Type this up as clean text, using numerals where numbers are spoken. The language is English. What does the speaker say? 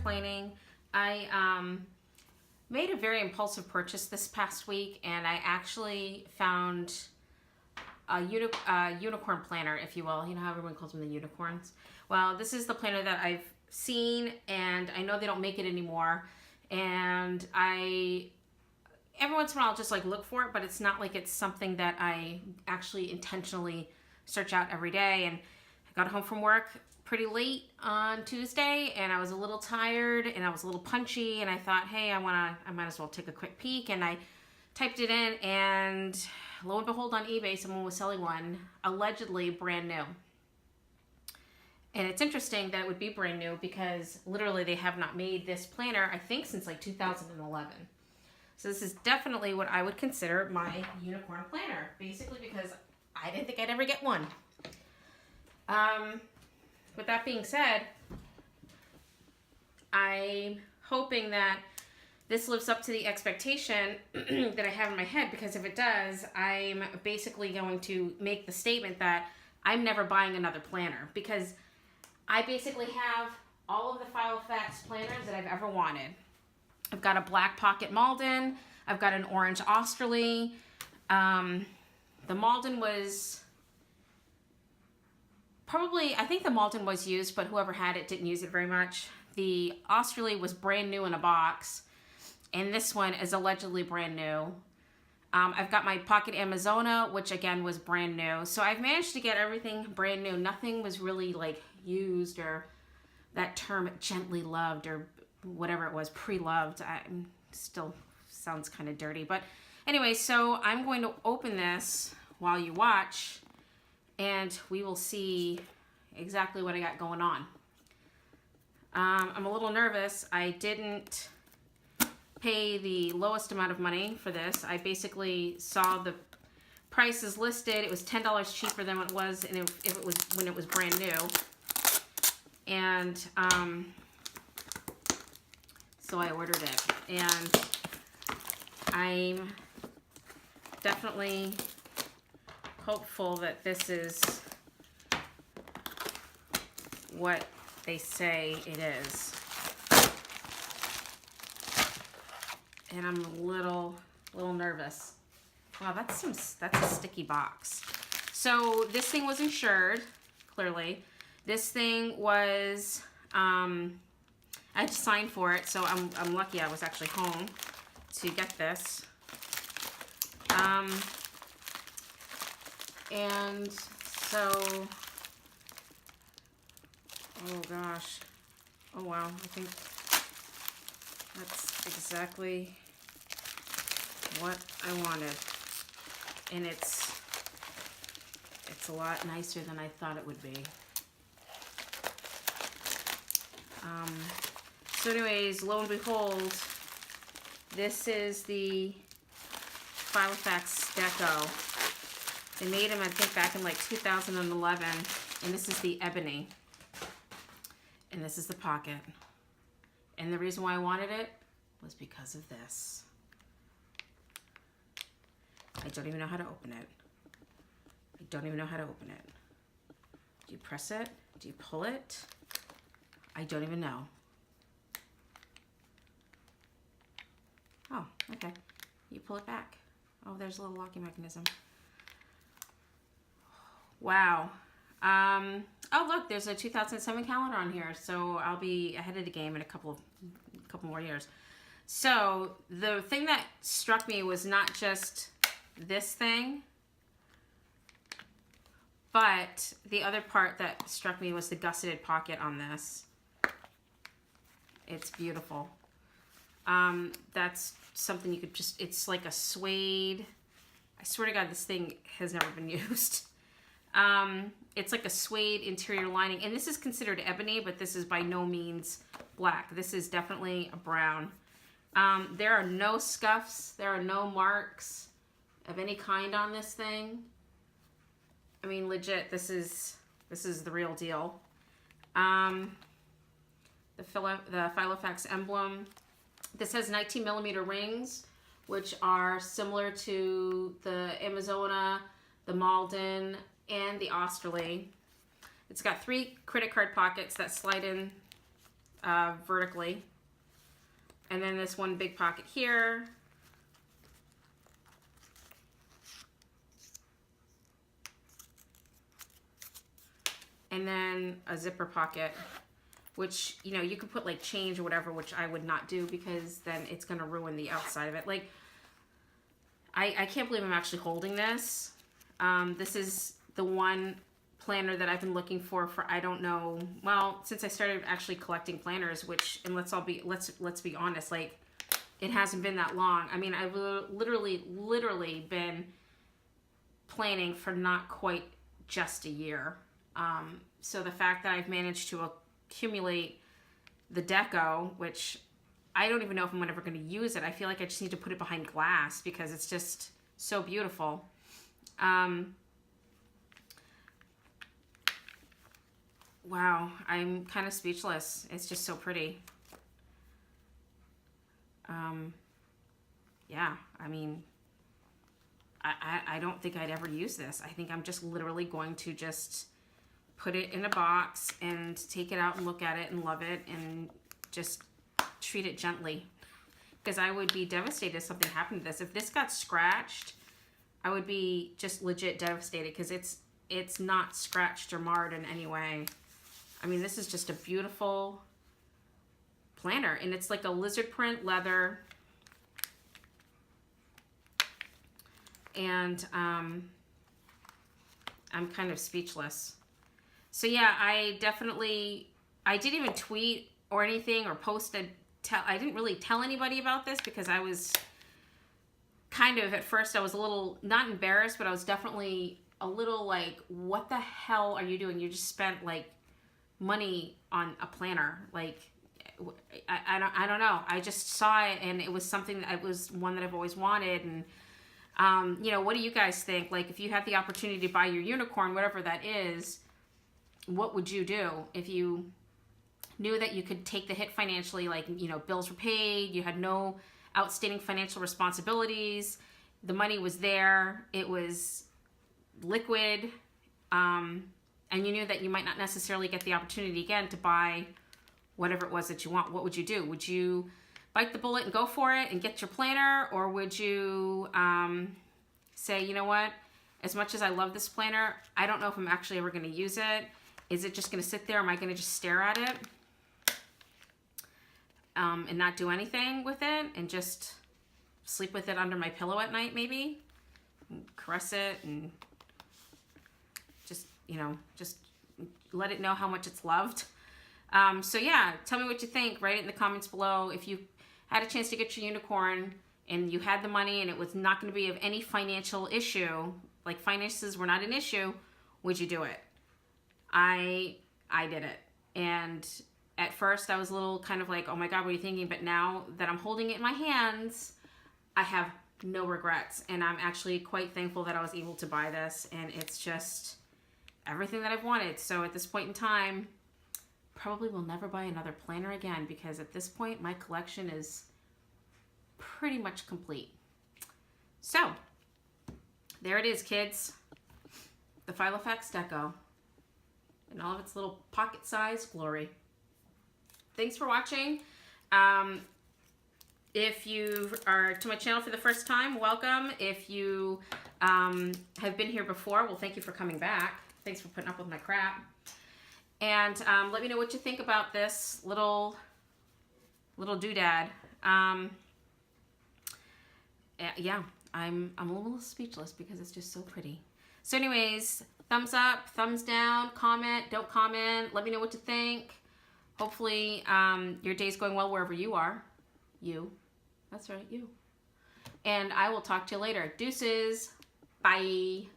planning. I made a very impulsive purchase this past week, and I actually found a unicorn planner, if you will. You know how everyone calls them the unicorns? Well, this is the planner that I've seen, and I know they don't make it anymore. And every once in a while I'll just like look for it, but it's not like it's something that I actually intentionally search out every day. And I got home from work pretty late on Tuesday, and I was a little tired and I was a little punchy, and I thought, hey, I might as well take a quick peek. And I typed it in, and lo and behold, on eBay someone was selling one, allegedly brand new. And it's interesting that it would be brand new because literally they have not made this planner, I think, since like 2011. So this is definitely what I would consider my unicorn planner, basically because I didn't think I'd ever get one. With that being said, I'm hoping that this lives up to the expectation that I have in my head, because if it does, I'm basically going to make the statement that I'm never buying another planner, because I basically have all of the Filofax planners that I've ever wanted. I've got a black pocket Malden. I've got an orange Austerly. The Malden was probably, I think the Malden was used, but whoever had it didn't use it very much. The Austerly was brand new in a box, and this one is allegedly brand new. I've got my Pocket Amazona, which again was brand new. So I've managed to get everything brand new. Nothing was really like used, or that term gently loved, or whatever it was, pre-loved. Still sounds kind of dirty. But anyway, so I'm going to open this while you watch, and we will see exactly what I got going on. I'm a little nervous. I didn't pay the lowest amount of money for this. I basically saw the prices listed. It was $10 cheaper than what it was, and if it was when it was brand new. And so I ordered it, and I'm definitely hopeful that this is what they say it is. And I'm a little nervous. Wow, that's a sticky box. So this thing was insured, clearly. This thing was, I had to sign for it, so I'm lucky I was actually home to get this. And so, oh gosh, oh wow, I think that's exactly what I wanted, and it's a lot nicer than I thought it would be. So anyways, lo and behold, this is the Filofax Deco. They made them, I think, back in like 2011, and this is the ebony, and this is the pocket. And the reason why I wanted it was because of this. I don't even know how to open it. I don't even know how to open it. Do you press it? Do you pull it? I don't even know. Oh, okay. You pull it back. Oh, there's a little locking mechanism. Wow. Oh, look, there's a 2007 calendar on here, so I'll be ahead of the game in a couple more years. So the thing that struck me was not just this thing, but the other part that struck me was the gusseted pocket on this. It's beautiful. That's something you could just, it's like a suede. I swear to God, this thing has never been used. It's like a suede interior lining, and this is considered ebony, but this is by no means black. This is definitely a brown. There are no scuffs. There are no marks of any kind on this thing. I mean, legit, this is the real deal. The Filofax emblem. This has 19 millimeter rings, which are similar to the Amazona, the Malden, and the Austerly. It's got 3 credit card pockets that slide in vertically. And then this one big pocket here. And then a zipper pocket, which, you know, you could put like change or whatever, which I would not do because then it's going to ruin the outside of it. Like, I can't believe I'm actually holding this. This is the one planner that I've been looking for I don't know, well, since I started actually collecting planners, which, and let's be honest, like, it hasn't been that long. I mean, I've literally been planning for not quite just a year. So the fact that I've managed to accumulate the deco, which I don't even know if I'm ever going to use it. I feel like I just need to put it behind glass because it's just so beautiful. Wow, I'm kind of speechless. It's just so pretty. Yeah, I mean, I don't think I'd ever use this. I think I'm just literally going to just put it in a box and take it out and look at it and love it and just treat it gently. Because I would be devastated if something happened to this. If this got scratched, I would be just legit devastated because it's not scratched or marred in any way. I mean, this is just a beautiful planner, and it's like a lizard print leather. And I'm kind of speechless. So yeah, I didn't even tweet or anything or post I didn't really tell anybody about this because I was kind of, at first I was a little, not embarrassed, but I was definitely a little like, what the hell are you doing? You just spent like money on a planner. Like, I don't know. I just saw it and it was something that it was one that I've always wanted. And, you know, what do you guys think? Like, if you had the opportunity to buy your unicorn, whatever that is, what would you do if you knew that you could take the hit financially? Like, you know, bills were paid, you had no outstanding financial responsibilities, the money was there, it was liquid, and you knew that you might not necessarily get the opportunity again to buy whatever it was that you want. What would you do? Would you bite the bullet and go for it and get your planner? Or would you say, you know what, as much as I love this planner, I don't know if I'm actually ever going to use it. Is it just going to sit there? Am I going to just stare at it and not do anything with it and just sleep with it under my pillow at night maybe? And caress it and just, you know, just let it know how much it's loved. So yeah, tell me what you think. Write it in the comments below. If you had a chance to get your unicorn and you had the money and it was not going to be of any financial issue, like finances were not an issue, would you do it? I did it. And at first I was a little kind of like, oh my God, what are you thinking? But now that I'm holding it in my hands, I have no regrets. And I'm actually quite thankful that I was able to buy this. And it's just everything that I've wanted. So at this point in time, probably will never buy another planner again because at this point my collection is pretty much complete. So there it is, kids. The Filofax Deco in all of its little pocket-sized glory. Thanks for watching. If you are to my channel for the first time, welcome. If you have been here before, well, thank you for coming back. Thanks for putting up with my crap. And let me know what you think about this little doodad. Yeah, I'm a little speechless because it's just so pretty. So anyways, thumbs up, thumbs down, comment, don't comment. Let me know what you think. Hopefully your day's going well wherever you are. You. That's right, you. And I will talk to you later. Deuces. Bye.